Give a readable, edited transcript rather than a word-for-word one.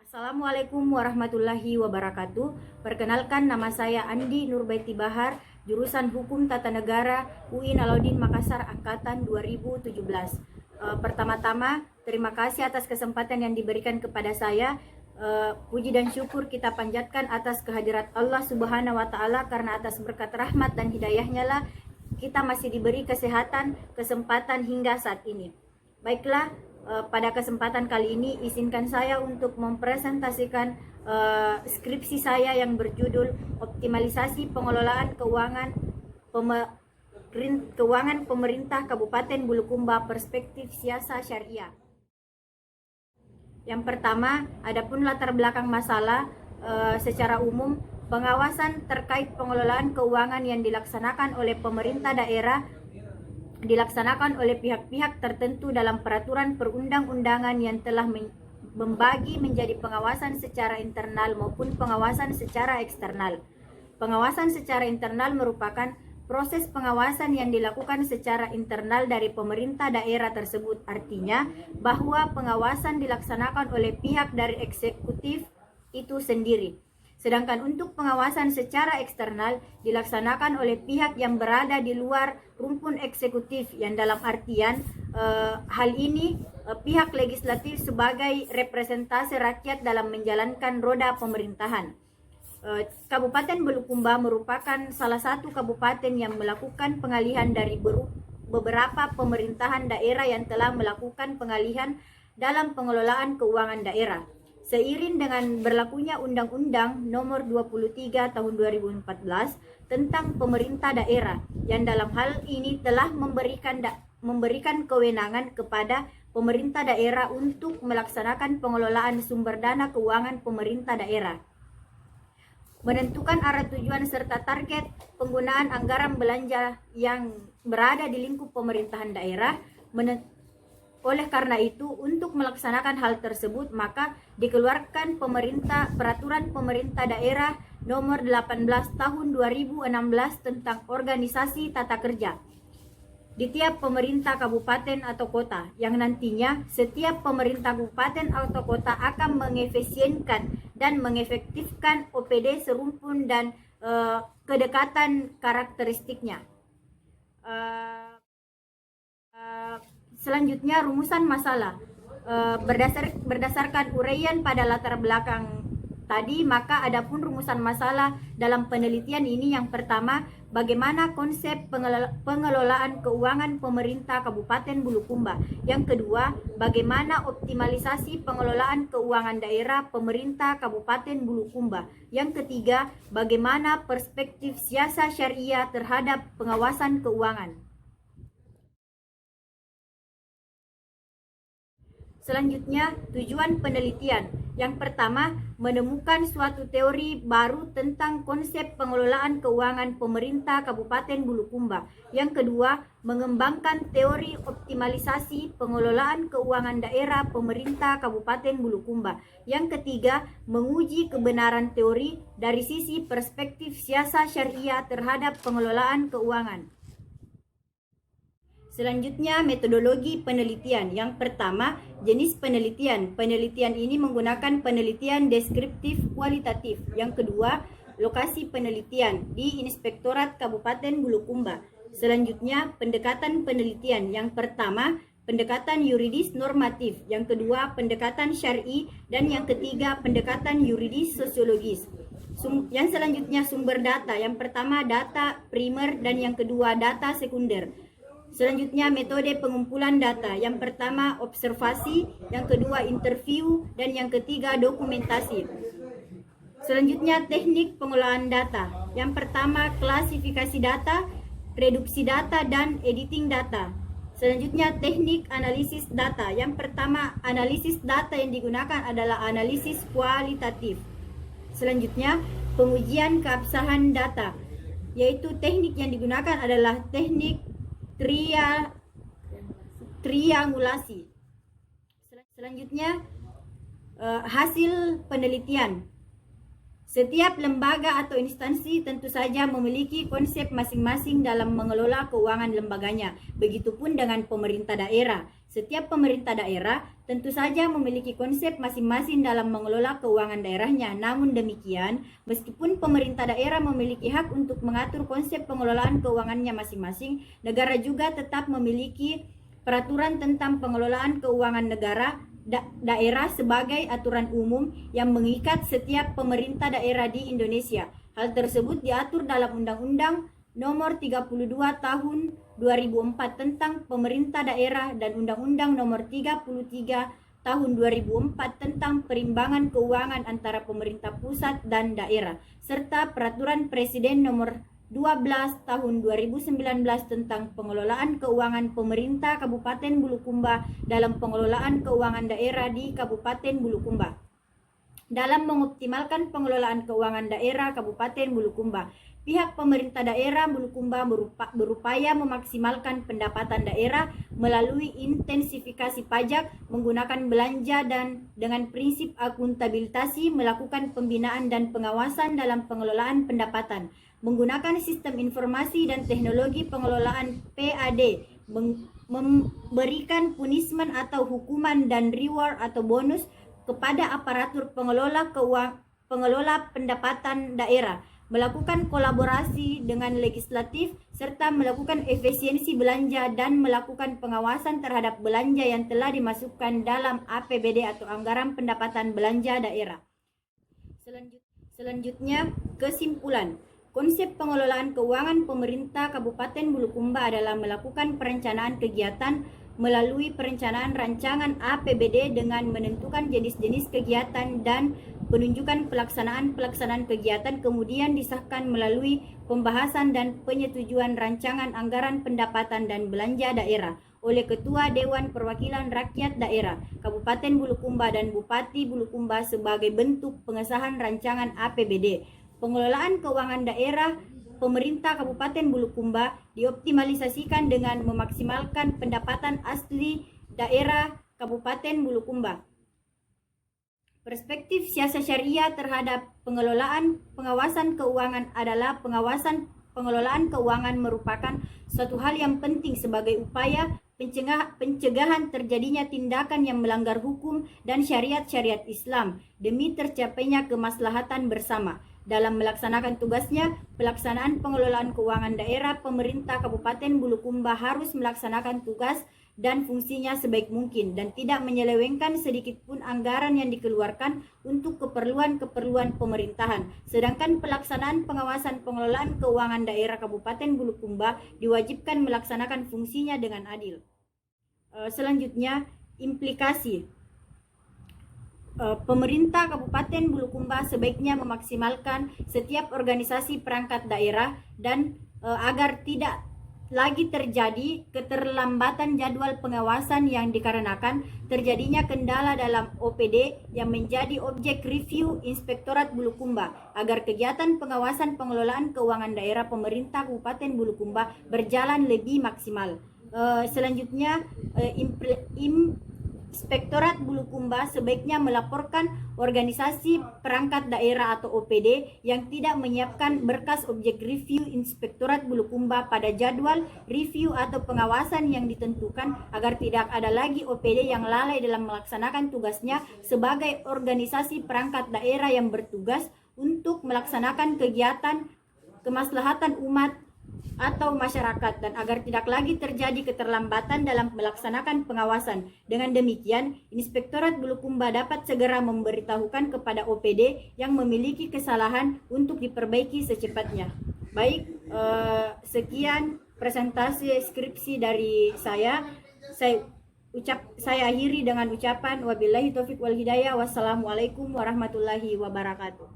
Assalamualaikum warahmatullahi wabarakatuh. Perkenalkan, nama saya Andi Nurbaiti Bahar, jurusan Hukum Tata Negara UI Alauddin Makassar angkatan 2017. Pertama-tama, terima kasih atas kesempatan yang diberikan kepada saya. Puji dan syukur kita panjatkan atas kehadirat Allah Subhanahu wa Ta'ala, karena atas berkat rahmat dan hidayahnya lah kita masih diberi kesehatan, kesempatan hingga saat ini. Baiklah, pada kesempatan kali ini izinkan saya untuk mempresentasikan skripsi saya yang berjudul Optimalisasi Pengelolaan Keuangan Pemerintah Kabupaten Bulukumba Perspektif Siasa Syariah. Yang pertama, adapun latar belakang masalah secara umum, pengawasan terkait pengelolaan keuangan yang dilaksanakan oleh pemerintah daerah dilaksanakan oleh pihak-pihak tertentu dalam peraturan perundang-undangan yang telah membagi menjadi pengawasan secara internal maupun pengawasan secara eksternal. Pengawasan secara internal merupakan proses pengawasan yang dilakukan secara internal dari pemerintah daerah tersebut. Artinya bahwa pengawasan dilaksanakan oleh pihak dari eksekutif itu sendiri. Sedangkan untuk pengawasan secara eksternal dilaksanakan oleh pihak yang berada di luar rumpun eksekutif, yang dalam artian hal ini pihak legislatif sebagai representasi rakyat dalam menjalankan roda pemerintahan. Kabupaten Bulukumba merupakan salah satu kabupaten yang melakukan pengalihan dari beberapa pemerintahan daerah yang telah melakukan pengalihan dalam pengelolaan keuangan daerah. Seiring dengan berlakunya Undang-Undang Nomor 23 Tahun 2014 tentang pemerintah daerah, yang dalam hal ini telah memberikan kewenangan kepada pemerintah daerah untuk melaksanakan pengelolaan sumber dana keuangan pemerintah daerah, menentukan arah tujuan serta target penggunaan anggaran belanja yang berada di lingkup pemerintahan daerah. Oleh karena itu, untuk melaksanakan hal tersebut, maka dikeluarkan Peraturan Pemerintah Daerah Nomor 18 Tahun 2016 tentang organisasi tata kerja di tiap pemerintah kabupaten atau kota, yang nantinya setiap pemerintah kabupaten atau kota akan mengefisienkan dan mengefektifkan OPD serumpun dan kedekatan karakteristiknya. Selanjutnya, rumusan masalah. Berdasarkan uraian pada latar belakang tadi, maka adapun rumusan masalah dalam penelitian ini, yang pertama, bagaimana konsep pengelolaan keuangan pemerintah Kabupaten Bulukumba. Yang kedua, bagaimana optimalisasi pengelolaan keuangan daerah pemerintah Kabupaten Bulukumba. Yang ketiga, bagaimana perspektif siasa syariah terhadap pengawasan keuangan. Selanjutnya, tujuan penelitian. Yang pertama, menemukan suatu teori baru tentang konsep pengelolaan keuangan pemerintah Kabupaten Bulukumba. Yang kedua, mengembangkan teori optimalisasi pengelolaan keuangan daerah pemerintah Kabupaten Bulukumba. Yang ketiga, menguji kebenaran teori dari sisi perspektif siasa syariah terhadap pengelolaan keuangan. Selanjutnya, metodologi penelitian. Yang pertama, jenis penelitian. Penelitian ini menggunakan penelitian deskriptif kualitatif. Yang kedua, lokasi penelitian di Inspektorat Kabupaten Bulukumba. Selanjutnya, pendekatan penelitian. Yang pertama, pendekatan yuridis normatif. Yang kedua, pendekatan syar'i. Dan yang ketiga, pendekatan yuridis sosiologis. Yang selanjutnya, sumber data. Yang pertama, data primer, dan yang kedua, data sekunder. Selanjutnya, metode pengumpulan data. Yang pertama, observasi, yang kedua, interview, dan yang ketiga, dokumentasi. Selanjutnya, teknik pengelolaan data. Yang pertama, klasifikasi data, reduksi data, dan editing data. Selanjutnya, teknik analisis data. Yang pertama, analisis data yang digunakan adalah analisis kualitatif. Selanjutnya, pengujian keabsahan data, yaitu teknik yang digunakan adalah teknik triangulasi. Selanjutnya, hasil penelitian. Setiap lembaga atau instansi tentu saja memiliki konsep masing-masing dalam mengelola keuangan lembaganya. Begitupun dengan pemerintah daerah. Setiap pemerintah daerah tentu saja memiliki konsep masing-masing dalam mengelola keuangan daerahnya. Namun demikian, meskipun pemerintah daerah memiliki hak untuk mengatur konsep pengelolaan keuangannya masing-masing, negara juga tetap memiliki peraturan tentang pengelolaan keuangan negara daerah sebagai aturan umum yang mengikat setiap pemerintah daerah di Indonesia. Hal tersebut diatur dalam Undang-Undang Nomor 32 Tahun 2004 tentang Pemerintah Daerah dan Undang-Undang Nomor 33 Tahun 2004 tentang perimbangan keuangan antara pemerintah pusat dan daerah, serta Peraturan Presiden Nomor 12 Tahun 2019 tentang pengelolaan keuangan pemerintah Kabupaten Bulukumba dalam pengelolaan keuangan daerah di Kabupaten Bulukumba. Dalam mengoptimalkan pengelolaan keuangan daerah Kabupaten Bulukumba, pihak pemerintah daerah Bulukumba berupaya memaksimalkan pendapatan daerah melalui intensifikasi pajak, menggunakan belanja dan dengan prinsip akuntabilitas melakukan pembinaan dan pengawasan dalam pengelolaan pendapatan, menggunakan sistem informasi dan teknologi pengelolaan PAD, memberikan punishment atau hukuman dan reward atau bonus kepada aparatur pengelola pendapatan daerah, melakukan kolaborasi dengan legislatif, serta melakukan efisiensi belanja dan melakukan pengawasan terhadap belanja yang telah dimasukkan dalam APBD atau anggaran pendapatan belanja daerah. Selanjutnya, kesimpulan. Konsep pengelolaan keuangan pemerintah Kabupaten Bulukumba adalah melakukan perencanaan kegiatan melalui perencanaan rancangan APBD dengan menentukan jenis-jenis kegiatan dan penunjukan pelaksanaan kegiatan, kemudian disahkan melalui pembahasan dan penyetujuan rancangan anggaran pendapatan dan belanja daerah oleh Ketua Dewan Perwakilan Rakyat Daerah Kabupaten Bulukumba dan Bupati Bulukumba sebagai bentuk pengesahan rancangan APBD. Pengelolaan keuangan daerah pemerintah Kabupaten Bulukumba dioptimalisasikan dengan memaksimalkan pendapatan asli daerah Kabupaten Bulukumba. Perspektif siasat syariah terhadap pengawasan keuangan adalah pengelolaan keuangan merupakan suatu hal yang penting sebagai upaya pencegahan terjadinya tindakan yang melanggar hukum dan syariat-syariat Islam demi tercapainya kemaslahatan bersama. Dalam melaksanakan tugasnya, pelaksanaan pengelolaan keuangan daerah pemerintah Kabupaten Bulukumba harus melaksanakan tugas dan fungsinya sebaik mungkin dan tidak menyelewengkan sedikit pun anggaran yang dikeluarkan untuk keperluan pemerintahan. Sedangkan pelaksanaan pengawasan pengelolaan keuangan daerah Kabupaten Bulukumba diwajibkan melaksanakan fungsinya dengan adil. Selanjutnya, implikasi. Pemerintah Kabupaten Bulukumba sebaiknya memaksimalkan setiap organisasi perangkat daerah dan agar tidak lagi terjadi keterlambatan jadwal pengawasan yang dikarenakan terjadinya kendala dalam OPD yang menjadi objek review Inspektorat Bulukumba, agar kegiatan pengawasan pengelolaan keuangan daerah pemerintah Kabupaten Bulukumba berjalan lebih maksimal. Selanjutnya, Inspektorat Bulukumba sebaiknya melaporkan organisasi perangkat daerah atau OPD yang tidak menyiapkan berkas objek review Inspektorat Bulukumba pada jadwal review atau pengawasan yang ditentukan, agar tidak ada lagi OPD yang lalai dalam melaksanakan tugasnya sebagai organisasi perangkat daerah yang bertugas untuk melaksanakan kegiatan kemaslahatan umat atau masyarakat, dan agar tidak lagi terjadi keterlambatan dalam melaksanakan pengawasan. Dengan demikian, Inspektorat Bulukumba dapat segera memberitahukan kepada OPD yang memiliki kesalahan untuk diperbaiki secepatnya. Baik, sekian presentasi skripsi dari saya. Saya akhiri dengan ucapan wabillahi taufiq wal hidayah. Wassalamualaikum warahmatullahi wabarakatuh.